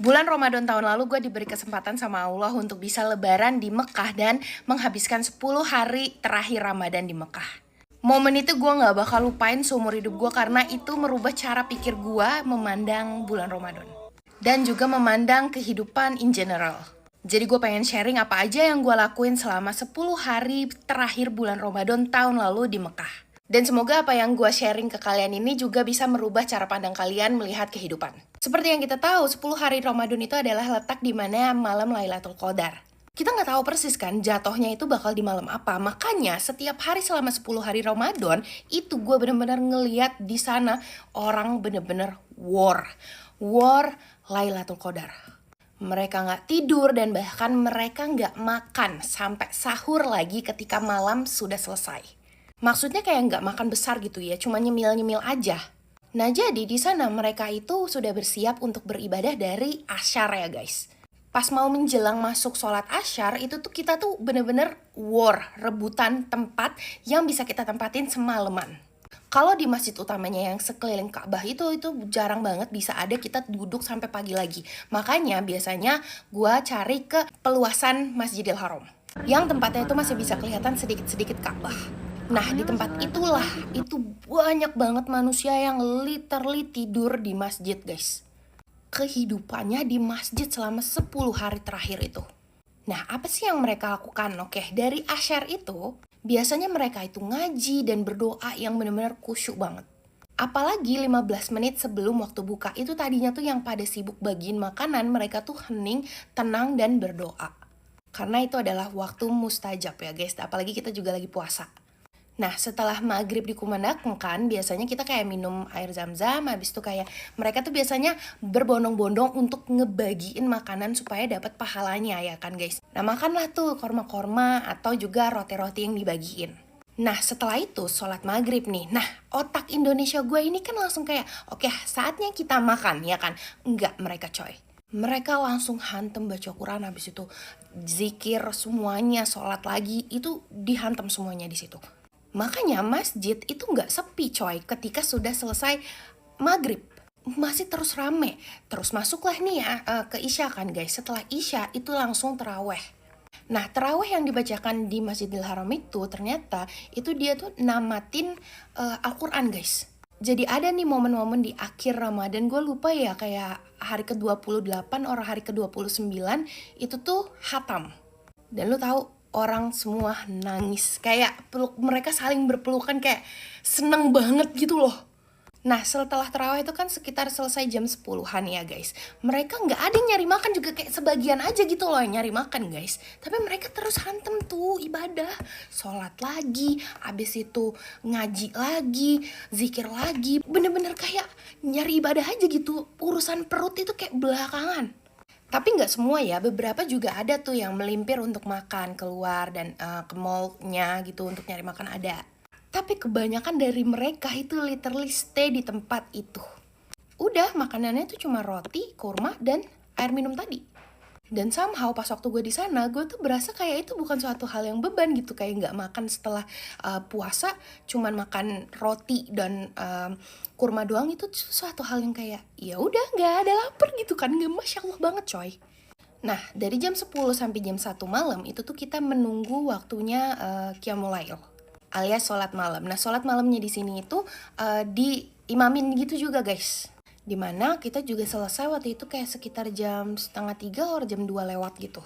Bulan Ramadan tahun lalu gue diberi kesempatan sama Allah untuk bisa lebaran di Mekah dan menghabiskan 10 hari terakhir Ramadan di Mekah. Momen itu gue gak bakal lupain seumur hidup gue karena itu merubah cara pikir gue memandang bulan Ramadan. Dan juga memandang kehidupan in general. Jadi gue pengen sharing apa aja yang gue lakuin selama 10 hari terakhir bulan Ramadan tahun lalu di Mekah. Dan semoga apa yang gue sharing ke kalian ini juga bisa merubah cara pandang kalian melihat kehidupan. Seperti yang kita tahu, 10 hari Ramadan itu adalah letak di mana malam Lailatul Qadar. Kita nggak tahu persis kan jatuhnya itu bakal di malam apa. Makanya setiap hari selama 10 hari Ramadan itu gue bener-bener ngeliat di sana orang bener-bener war Lailatul Qadar. Mereka nggak tidur dan bahkan mereka nggak makan sampai sahur lagi ketika malam sudah selesai. Maksudnya kayak nggak makan besar gitu ya, cuma nyemil-nyemil aja. Nah jadi di sana mereka itu sudah bersiap untuk beribadah dari asyar ya guys. Pas mau menjelang masuk sholat asyar itu tuh kita tuh bener-bener rebutan tempat yang bisa kita tempatin semalaman. Kalau di masjid utamanya yang sekeliling Ka'bah itu jarang banget bisa ada kita duduk sampai pagi lagi. Makanya biasanya gua cari ke peluasan Masjidil Haram. Yang tempatnya itu masih bisa kelihatan sedikit-sedikit Ka'bah. Nah di tempat itulah itu banyak banget manusia yang literally tidur di masjid guys. Kehidupannya di masjid selama 10 hari terakhir itu. Nah apa sih yang mereka lakukan? Oke, dari asyar itu biasanya mereka itu ngaji dan berdoa yang benar-benar khusyuk banget. Apalagi 15 menit sebelum waktu buka itu tadinya tuh yang pada sibuk bagiin makanan mereka tuh hening, tenang dan berdoa. Karena itu adalah waktu mustajab ya guys, apalagi kita juga lagi puasa. Nah setelah maghrib dikumandangkan biasanya kita kayak minum air zam-zam. Habis itu kayak mereka tuh biasanya berbondong-bondong untuk ngebagiin makanan supaya dapat pahalanya ya kan guys. Nah makanlah tuh korma-korma atau juga roti-roti yang dibagiin. Nah setelah itu sholat maghrib nih. Nah otak Indonesia gue ini kan langsung kayak oke, saatnya kita makan ya kan. Enggak, mereka coy. Mereka langsung hantem baca Quran, habis itu zikir semuanya, sholat lagi, itu dihantam semuanya di situ. Makanya masjid itu nggak sepi coy ketika sudah selesai maghrib. Masih terus rame. Terus masuklah nih ya ke Isya kan guys. Setelah Isya itu langsung terawih. Nah terawih yang dibacakan di Masjidil Haram itu ternyata itu dia tuh namatin Al-Quran guys. Jadi ada nih momen-momen di akhir Ramadan, gue lupa ya kayak hari ke-28 orang hari ke-29 itu tuh hatam. Dan lu tahu orang semua nangis, kayak mereka saling berpelukan kayak seneng banget gitu loh. Nah setelah terawih itu kan sekitar selesai jam 10-an ya guys. Mereka gak ada nyari makan juga, kayak sebagian aja gitu loh yang nyari makan guys. Tapi mereka terus hantem tuh ibadah, sholat lagi, abis itu ngaji lagi, zikir lagi. Bener-bener kayak nyari ibadah aja gitu, urusan perut itu kayak belakangan. Tapi nggak semua ya, beberapa juga ada tuh yang melimpir untuk makan, keluar dan ke mall-nya gitu untuk nyari makan ada. Tapi kebanyakan dari mereka itu literally stay di tempat itu. Udah, makanannya tuh cuma roti, kurma, dan air minum tadi. Dan somehow pas waktu gue di sana, gue tuh berasa kayak itu bukan suatu hal yang beban gitu, kayak nggak makan setelah puasa, cuman makan roti dan kurma doang, itu suatu hal yang kayak ya udah nggak ada lapar gitu kan, nggak, masya Allah banget coy. Nah dari jam 10 sampai jam 1 malam itu tuh kita menunggu waktunya Qiyamul Lail alias sholat malam. Nah sholat malamnya di sini itu diimamin gitu juga guys. Dimana kita juga selesai waktu itu kayak sekitar jam 2:30 atau jam 2 lewat gitu.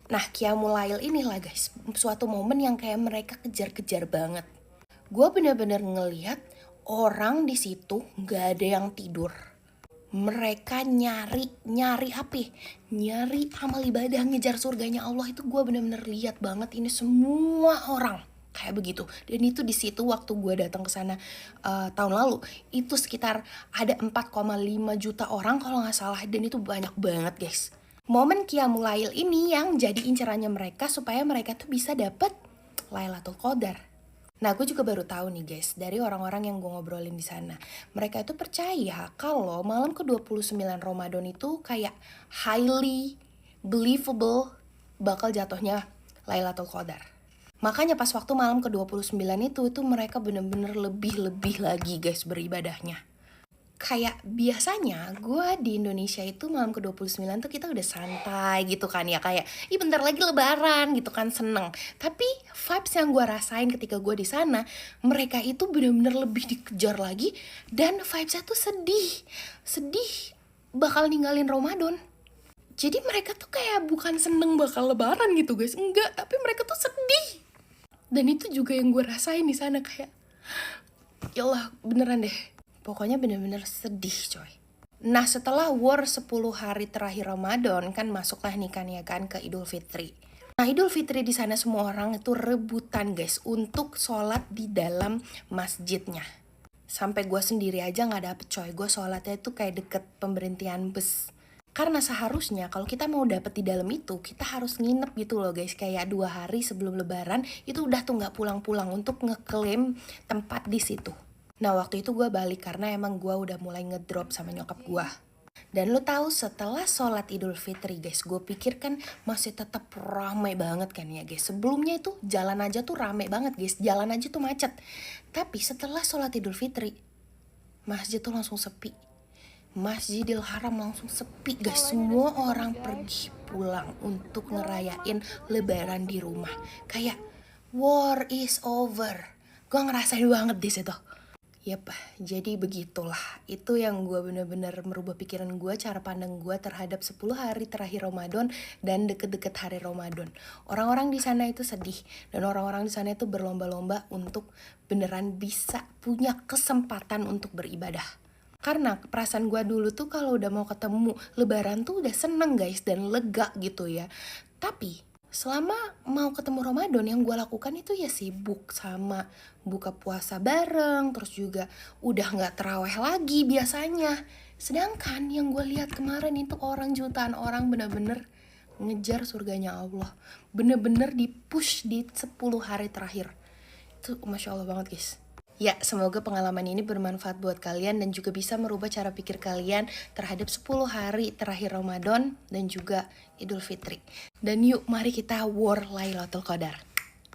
Nah Qiyamul Lail inilah guys, suatu momen yang kayak mereka kejar-kejar banget. Gue bener-bener ngelihat orang di situ gak ada yang tidur. Mereka nyari apa? Nyari amal ibadah, ngejar surganya Allah. Itu gue bener-bener lihat banget ini semua orang kayak begitu. Dan itu di situ waktu gue datang ke sana tahun lalu itu sekitar ada 4,5 juta orang kalau nggak salah, dan itu banyak banget guys. Momen Qiyamul Lail ini yang jadi incerannya mereka supaya mereka tuh bisa dapet Lailatul Qadar. Nah gue juga baru tahu nih guys dari orang-orang yang gue ngobrolin di sana, mereka itu percaya kalau malam ke-29 Ramadan itu kayak highly believable bakal jatuhnya Lailatul Qadar. Makanya pas waktu malam ke-29 itu mereka bener-bener lebih-lebih lagi guys beribadahnya. Kayak biasanya gue di Indonesia itu malam ke-29 tuh kita udah santai gitu kan ya. Kayak, ih bentar lagi lebaran gitu kan, seneng. Tapi vibes yang gue rasain ketika gue di sana, mereka itu bener-bener lebih dikejar lagi. Dan vibesnya tuh sedih. Sedih bakal ninggalin Ramadan. Jadi mereka tuh kayak bukan seneng bakal lebaran gitu guys. Enggak, tapi mereka tuh sedih. Dan itu juga yang gue rasain di sana, kayak ya Allah beneran deh, pokoknya bener-bener sedih coy. Nah setelah war 10 hari terakhir Ramadan kan masuklah nih kan ya kan ke Idul Fitri. Nah Idul Fitri di sana semua orang itu rebutan guys untuk sholat di dalam masjidnya. Sampai gue sendiri aja nggak dapet coy, gue sholatnya itu kayak deket pemberhentian bus. Karena seharusnya kalau kita mau dapet di dalam itu, kita harus nginep gitu loh guys. Kayak 2 hari sebelum lebaran, itu udah tuh nggak pulang-pulang untuk ngeklaim tempat di situ. Nah waktu itu gue balik karena emang gue udah mulai ngedrop sama nyokap gue. Dan lo tahu setelah sholat Idul Fitri guys, gue pikir kan masih tetap ramai banget kan ya guys. Sebelumnya itu jalan aja tuh rame banget guys, jalan aja tuh macet. Tapi setelah sholat Idul Fitri, masjid tuh langsung sepi. Masjidil Haram langsung sepi guys, semua orang pergi pulang untuk ngerayain lebaran di rumah. Kayak war is over. Gue ngerasain banget di situ. Yap, jadi begitulah. Itu yang gue bener-bener merubah pikiran gue, cara pandang gue terhadap 10 hari terakhir Ramadan dan deket-deket hari Ramadan. Orang-orang di sana itu sedih dan orang-orang di sana itu berlomba-lomba untuk beneran bisa punya kesempatan untuk beribadah. Karena perasaan gue dulu tuh kalau udah mau ketemu lebaran tuh udah seneng guys dan lega gitu ya. Tapi selama mau ketemu Ramadan yang gue lakukan itu ya sibuk sama buka puasa bareng. Terus juga udah gak terawih lagi biasanya. Sedangkan yang gue lihat kemarin itu orang jutaan orang bener-bener ngejar surganya Allah. Bener-bener di-push di 10 hari terakhir. Itu Masya Allah banget guys. Ya, semoga pengalaman ini bermanfaat buat kalian dan juga bisa merubah cara pikir kalian terhadap 10 hari terakhir Ramadan dan juga Idul Fitri. Dan yuk, mari kita war Lailatul Qadar.